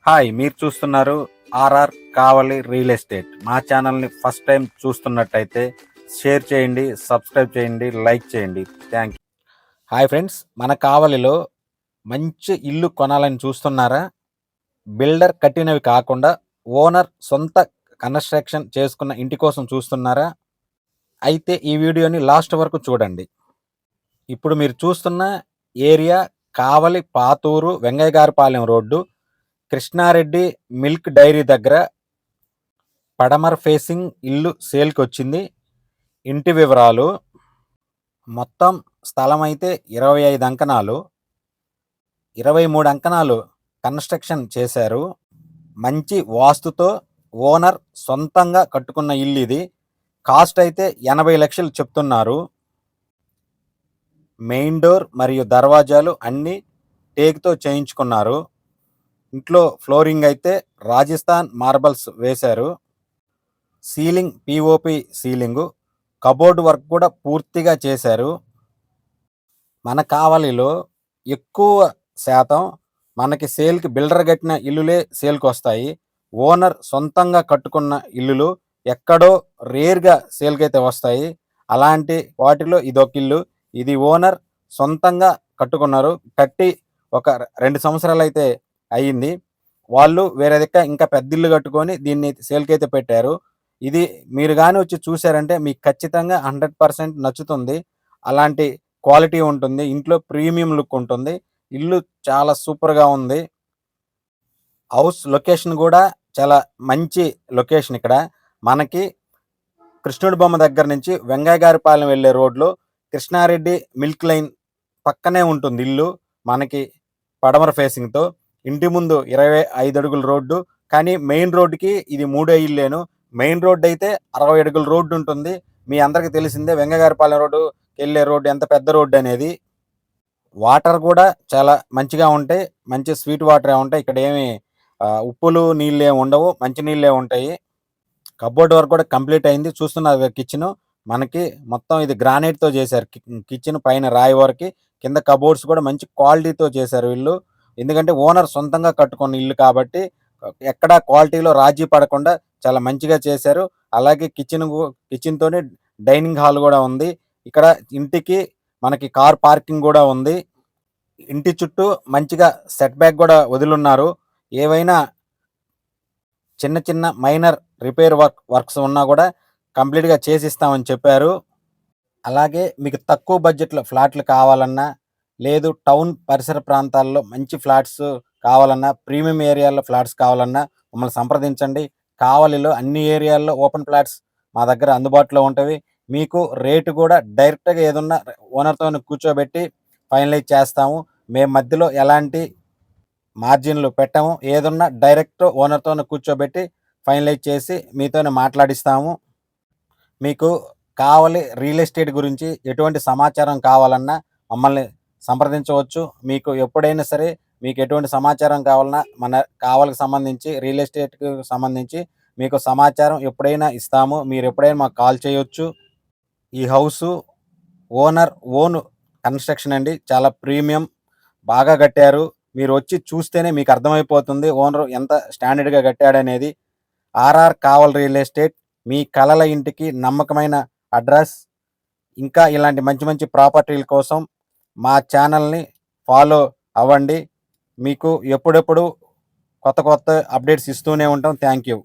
Hi, మీరు చూస్తున్నారు RR కావలి real estate. మా ఛానల్ని ఫస్ట్ టైం చూస్తున్నట్టయితే షేర్ చేయండి, సబ్స్క్రైబ్ చేయండి, లైక్ చేయండి. Thank you. హాయ్ ఫ్రెండ్స్, మన కావలిలో మంచి ఇల్లు కొనాలని చూస్తున్నారా? బిల్డర్ కట్టినవి కాకుండా ఓనర్ సొంత కన్స్ట్రక్షన్ చేసుకున్న ఇంటి కోసం చూస్తున్నారా? అయితే ఈ వీడియోని లాస్ట్ వరకు చూడండి. ఇప్పుడు మీరు చూస్తున్న area Kavali Pathuru Vengayyagaripalem road, Krishnareddy milk dairy దగ్గర పడమర ఫేసింగ్ ఇల్లు సేల్కి వచ్చింది. ఇంటి వివరాలు: మొత్తం స్థలం అయితే 25 అంకణాలు, 23 అంకణాలు కన్స్ట్రక్షన్ చేశారు. మంచి వాస్తుతో ఓనర్ సొంతంగా కట్టుకున్న ఇల్లు ఇది. కాస్ట్ అయితే 80 లక్షలు చెప్తున్నారు. మెయిన్ డోర్ మరియు దర్వాజాలు అన్నీ టేక్తో చేయించుకున్నారు. ఇంట్లో ఫ్లోరింగ్ అయితే రాజస్థాన్ మార్బల్స్ వేశారు. Ceiling POP ceiling, cupboard work కూడా పూర్తిగా చేశారు. మన కావలిలో ఎక్కువ శాతం మనకి సేల్కి బిల్డర్ కట్టిన ఇల్లులే సేల్కి వస్తాయి. ఓనర్ సొంతంగా కట్టుకున్న ఇల్లులు ఎక్కడో రేర్గా సేల్కి అయితే వస్తాయి. అలాంటి వాటిలో ఇదొక ఇల్లు. ఇది ఓనర్ సొంతంగా కట్టుకున్నారు. కట్టి ఒక 2 సంవత్సరాలు అయితే అయ్యింది. వాళ్ళు వేరే దగ్గర ఇంకా పెద్ద ఇల్లు కట్టుకొని దీన్ని సేల్కి అయితే పెట్టారు. ఇది మీరు కానీ వచ్చి చూసారంటే మీకు ఖచ్చితంగా 100% నచ్చుతుంది. అలాంటి క్వాలిటీ ఉంటుంది. ఇంట్లో ప్రీమియం లుక్ ఉంటుంది. ఇల్లు చాలా సూపర్గా ఉంది. హౌస్ లొకేషన్ కూడా చాలా మంచి లొకేషన్. ఇక్కడ మనకి కృష్ణుడి బొమ్మ దగ్గర నుంచి వెంగయ్యగారిపాలెం వెళ్ళే రోడ్లో కృష్ణారెడ్డి మిల్క్ లైన్ పక్కనే ఉంటుంది ఇల్లు. మనకి పడమర ఫేసింగ్తో. ఇంటి ముందు 25 అడుగుల రోడ్డు, కానీ మెయిన్ రోడ్డుకి ఇది 3 ఇల్లేను. మెయిన్ రోడ్డు అయితే 60 అడుగుల రోడ్డు ఉంటుంది. మీ అందరికీ తెలిసిందే వెంగయ్యగారిపాలెం రోడ్డు వెళ్ళే రోడ్డు ఎంత పెద్ద రోడ్డు అనేది. వాటర్ కూడా చాలా మంచిగా ఉంటాయి. మంచి స్వీట్ వాటరే ఉంటాయి. ఇక్కడ ఏమి ఉప్పులు నీళ్ళే ఉండవు, మంచి నీళ్ళే ఉంటాయి. కబోర్డ్ వర్క్ కూడా కంప్లీట్ అయింది. చూస్తున్నారు కిచెన్ మనకి మొత్తం ఇది గ్రానైట్తో చేశారు. కిచెన్ పైన రాయి వరకు, కింద కబోర్డ్స్ కూడా మంచి క్వాలిటీతో చేశారు వీళ్ళు. ఎందుకంటే ఓనర్ సొంతంగా కట్టుకున్న ఇల్లు కాబట్టి ఎక్కడ క్వాలిటీలో రాజీ పడకుండా చాలా మంచిగా చేశారు. అలాగే కిచెన్తోనే డైనింగ్ హాల్ కూడా ఉంది. ఇక్కడ ఇంటికి మనకి కార్ పార్కింగ్ కూడా ఉంది. ఇంటి చుట్టూ మంచిగా సెట్ బ్యాక్ కూడా వదిలున్నారు. ఏవైనా చిన్న చిన్న మైనర్ రిపేర్ వర్క్స్ ఉన్నా కూడా కంప్లీట్గా చేసిస్తామని చెప్పారు. అలాగే మీకు తక్కువ బడ్జెట్లో ఫ్లాట్లు కావాలన్నా, లేదు టౌన్ పరిసర ప్రాంతాల్లో మంచి ఫ్లాట్స్ కావాలన్నా, ప్రీమియం ఏరియాల్లో ఫ్లాట్స్ కావాలన్నా మమ్మల్ని సంప్రదించండి. కావలిలో అన్ని ఏరియాల్లో ఓపెన్ ఫ్లాట్స్ మా దగ్గర అందుబాటులో ఉంటాయి. మీకు రేటు కూడా డైరెక్ట్గా ఏదన్నా ఓనర్తో కూర్చోబెట్టి ఫైనలైజ్ చేస్తాము. మేము మధ్యలో ఎలాంటి మార్జిన్లు పెట్టాము. ఏదన్నా డైరెక్ట్ ఓనర్తో కూర్చోబెట్టి ఫైనలైజ్ చేసి మీతోనే మాట్లాడిస్తాము. మీకు కావలి రియల్ ఎస్టేట్ గురించి ఎటువంటి సమాచారం కావాలన్నా మమ్మల్ని సంప్రదించవచ్చు. మీకు ఎప్పుడైనా సరే మీకు ఎటువంటి సమాచారం కావాలన్నా మన కావలికి సంబంధించి రియల్ ఎస్టేట్కి సంబంధించి మీకు సమాచారం ఎప్పుడైనా ఇస్తాము. మీరు ఎప్పుడైనా మాకు కాల్ చేయొచ్చు. ఈ హౌసు ఓన్ కన్స్ట్రక్షన్ అండి. చాలా ప్రీమియం, బాగా కట్టారు. మీరు వచ్చి చూస్తేనే మీకు అర్థమైపోతుంది ఓనర్ ఎంత స్టాండర్డ్గా కట్టాడనేది. ఆర్ఆర్ కావలి రియల్ ఎస్టేట్ మీ కలల ఇంటికి నమ్మకమైన అడ్రస్. ఇంకా ఇలాంటి మంచి మంచి ప్రాపర్టీల కోసం మా ఛానల్ని ఫాలో అవ్వండి. మీకు ఎప్పుడెప్పుడు కొత్త కొత్త అప్డేట్స్ ఇస్తూనే ఉంటాం. Thank you.